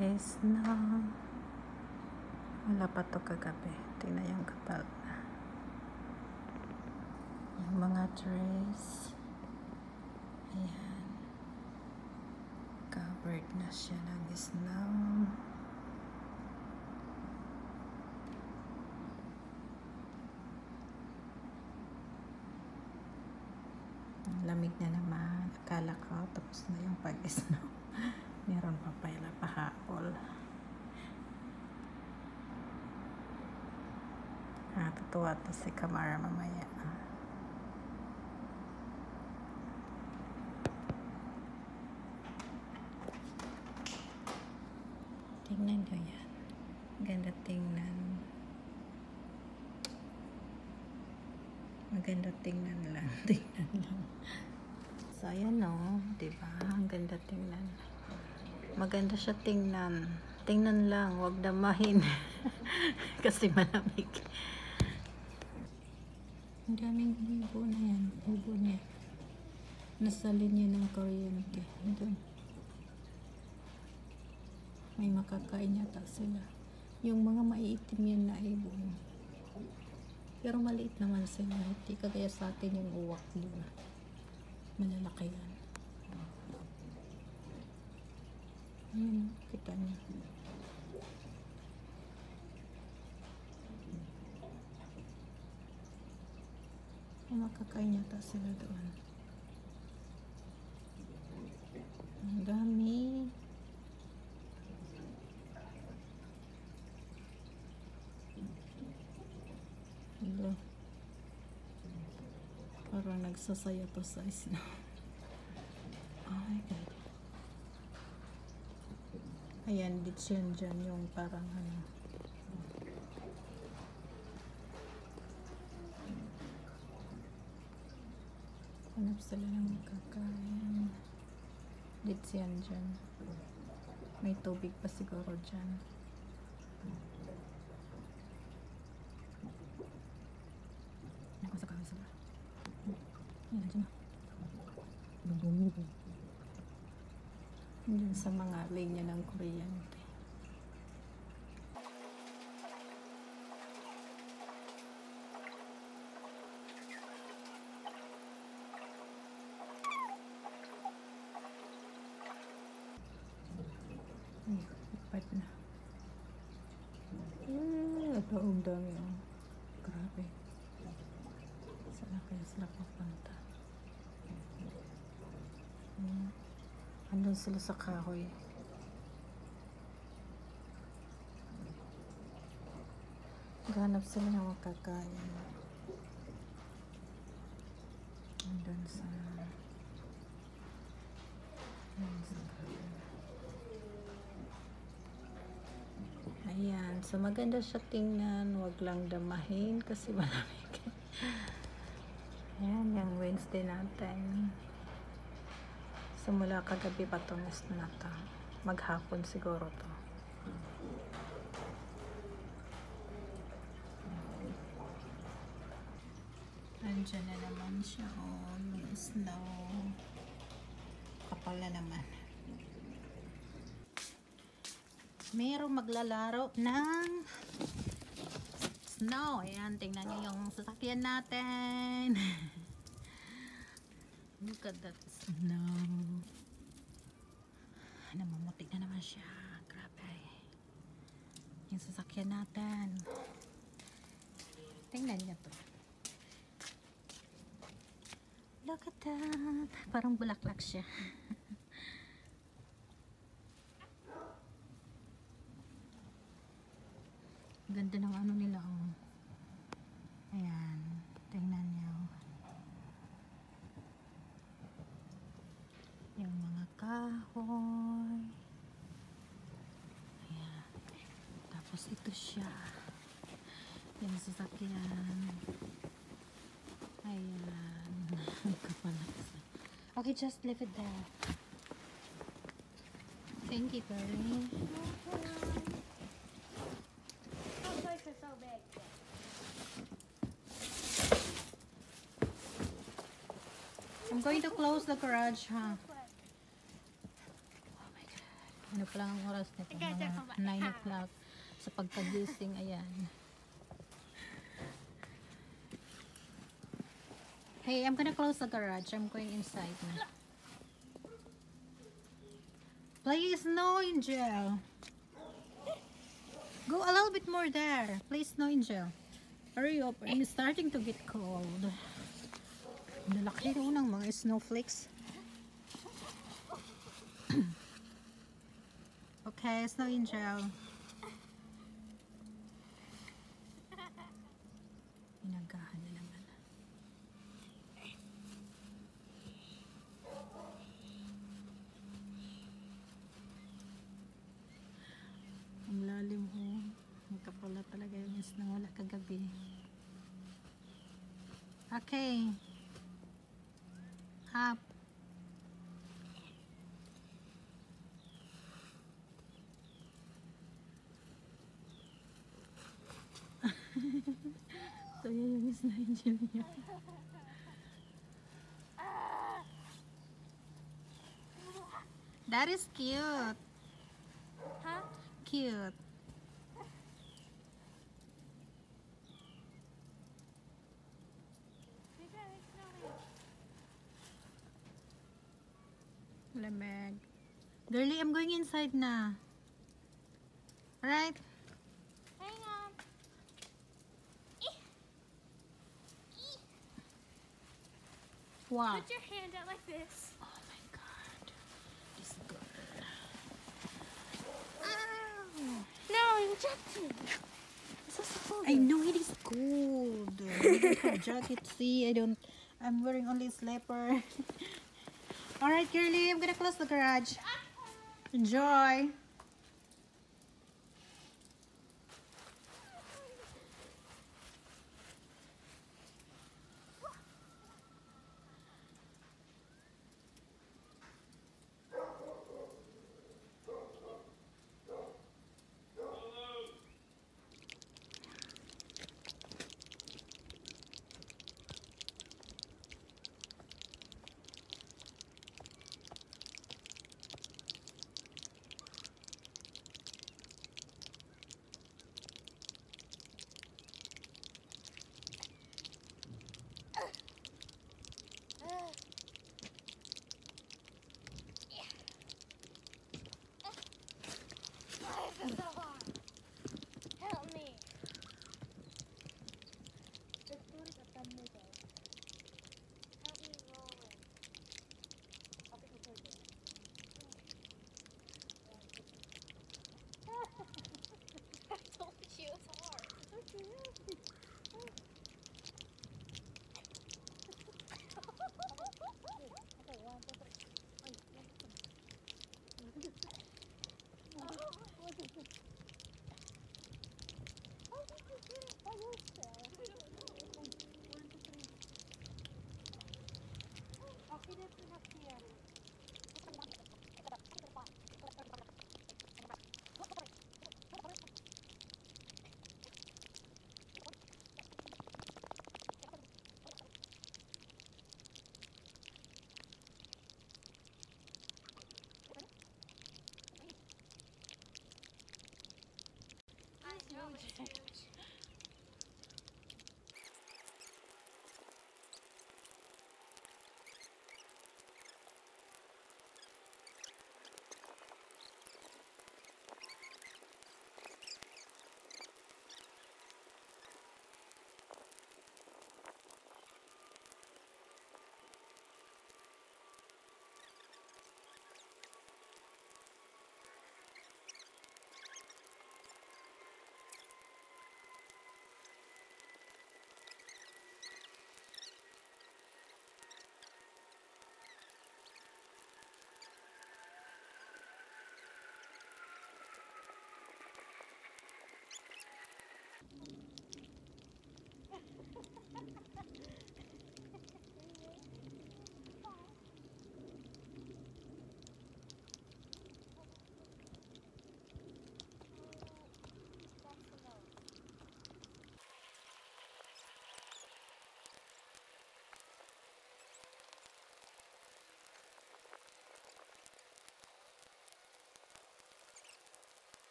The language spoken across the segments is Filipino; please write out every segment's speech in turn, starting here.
is now wala pa to kagabi. Tingnan yung kapal na yung mga trees, ayan, covered na siya ng snow. Ang lamig na naman. Akala ko tapos na yung pag-snow. Meron pa pala pahapol. Tutuwa to si Kamara mamaya. Tingnan nyo yan. Ganda tingnan. Maganda tingnan lang. Tingnan lang. So, ayan o. Diba? Ang ganda tingnan. Maganda siya tingnan. Tingnan lang. Huwag damahin. Kasi malamig. Ang daming hibo na yan. Hibo niya. Nasa linya ng kuryente. Doon. May makakain yata sila. Yung mga maiitim yan na hibo. Pero maliit naman sila. Hindi kagaya sa atin yung uwak. Diba? Malalaki yan. Ayan. Kita niya. Makakain yata sila doon. Ang dami. Hello. Parang nagsasaya to sa snow. Oh my God. Ayan, beach yan dyan. Yung parang ano. Hanap sila ng makakain. Dito yan dyan. May tubig pa siguro dyan. Nakasakain sila. Yan dyan. Dyan sa mga linya ng kuryente. Lipat na. Ito ang dami. Oh. Grabe. Saan kaya sila papunta? Andun sila sa kahoy. Ganap sila ng makakain. Andun sa ayan, so maganda siya tingnan, wag lang damahin kasi malamig. Ayan, yung Wednesday natin. So mula kagabi pa itong na to. Maghapon siguro to. Andyan na naman siya, oh, yung snow. Kapal na naman. Merong maglalaro ng snow. Ayan, tingnan nyo yung sasakyan natin. Look at that snow. Namumuti na naman siya. Grabe. Yung sasakyan natin. Tingnan nyo to. Look at that. Parang bulaklak siya. Ganda ng ano nila, oh. Ayan, tingnan niyo. Yung mga kahoy. Ayan. Tapos ito siya. Yung sasakyan. Ayan. Kapalaksa. Okay, just leave it there. Thank you, Perry. So big. I'm going to close the garage, huh? Oh my God. Ano pa lang ang oras nito? Okay, Mga come back. 9 o'clock sa pagkagising. Ayan. Hey, I'm gonna close the garage. I'm going inside na. Please, no, Angel. Go a little bit more there. Please, no, Angel. Hurry up. I'm starting to get cold. Nalaki rin ng mga snowflakes. Okay, Snow Angel. Inagahan na naman. Ang lalim ho. Magkapala talaga yung snow wala kagabi. Okay. Up. So yun yung Snow Angel niya. That is cute. Huh? Cute. Lamig. Girlie, I'm going inside na. Alright? Hang on. Wow. Put your hand out like this. Oh my god. This girl. No, you jumped me. It's so cold. I know it is cold. I don't have jacket. See, I'm wearing only a slipper. Alright, girlie, I'm gonna close the garage. Enjoy. This is so hard. Help me. Help me roll it. I told you it's hard.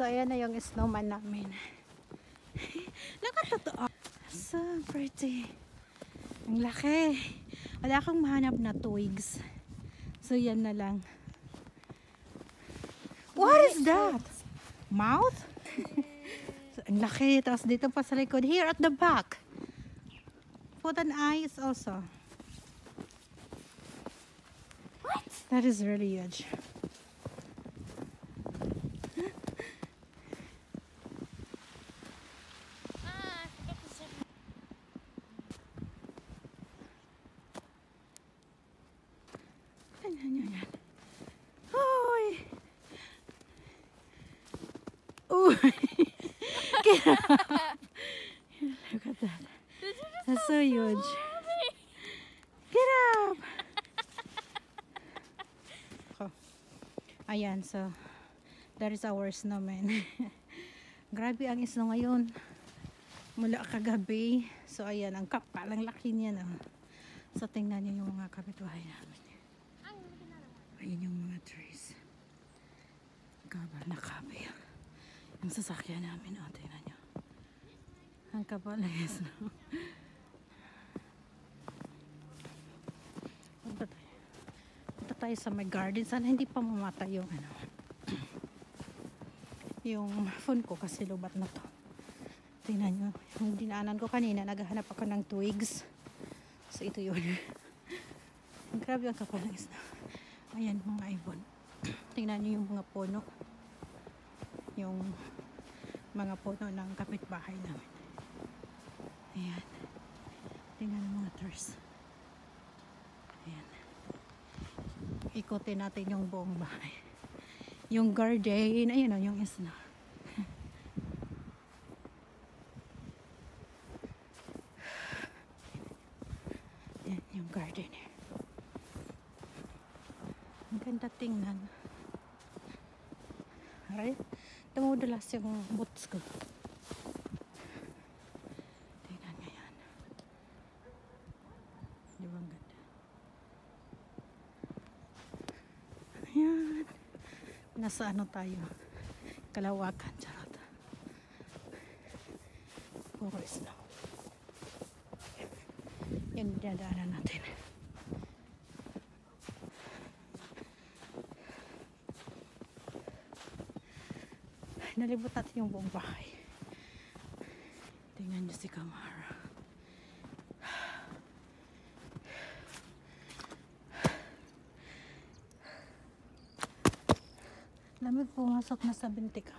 So, ayan na yung snowman namin. Nakatotoo. So pretty. Ang laki. Wala akong mahanap na twigs. So, yan na lang. What is that? Mouth? So, ang laki. Tapos dito pa sa likod. Here at the back. Put an eyes also. What? That is really huge. I forgot to say. Yan. Hoy! Uy! Get up! Look at that. That's so huge. Get up! Oh. Ayan, so that is our snowman. Grabe ang snow ngayon. Mula kagabi. So ayan, ang kapal, ang laki niya na. So tingnan niyo yung mga kapitbahay namin. Ayun yung mga trees. Kapal na kabe. Yung sasakyan namin, oh, tingnan niyo. Ang kapal ng snow. Punta tayo sa my garden. Sana hindi pa mamatay yung ano. Yung phone ko kasi lubat na to. Tingnan nyo. Yung dinaanan ko kanina, naghahanap ako ng twigs. So ito yun. Grabe ang kapal ng snow. Ayan mga ibon. Tingnan nyo yung mga puno. Yung mga puno ng kapitbahay namin. Ayan. Tingnan yung mga trees. Ayan. Ikutin natin yung buong bahay. Yung garden. Ayan o, yung snow. Ayan yung garden. Ang ganda tingnan. Alright? Tumudulas yung boots ko. Tingnan nga yan. Di ba ang ganda? Ayan. Nasa ano tayo? Kalawakan. Charot. Puro snow. Yan dinadaanan natin. Nalibot natin yung buong bahay. Tingnan niyo si Kamara. Lamig pumasok na sa binti ko.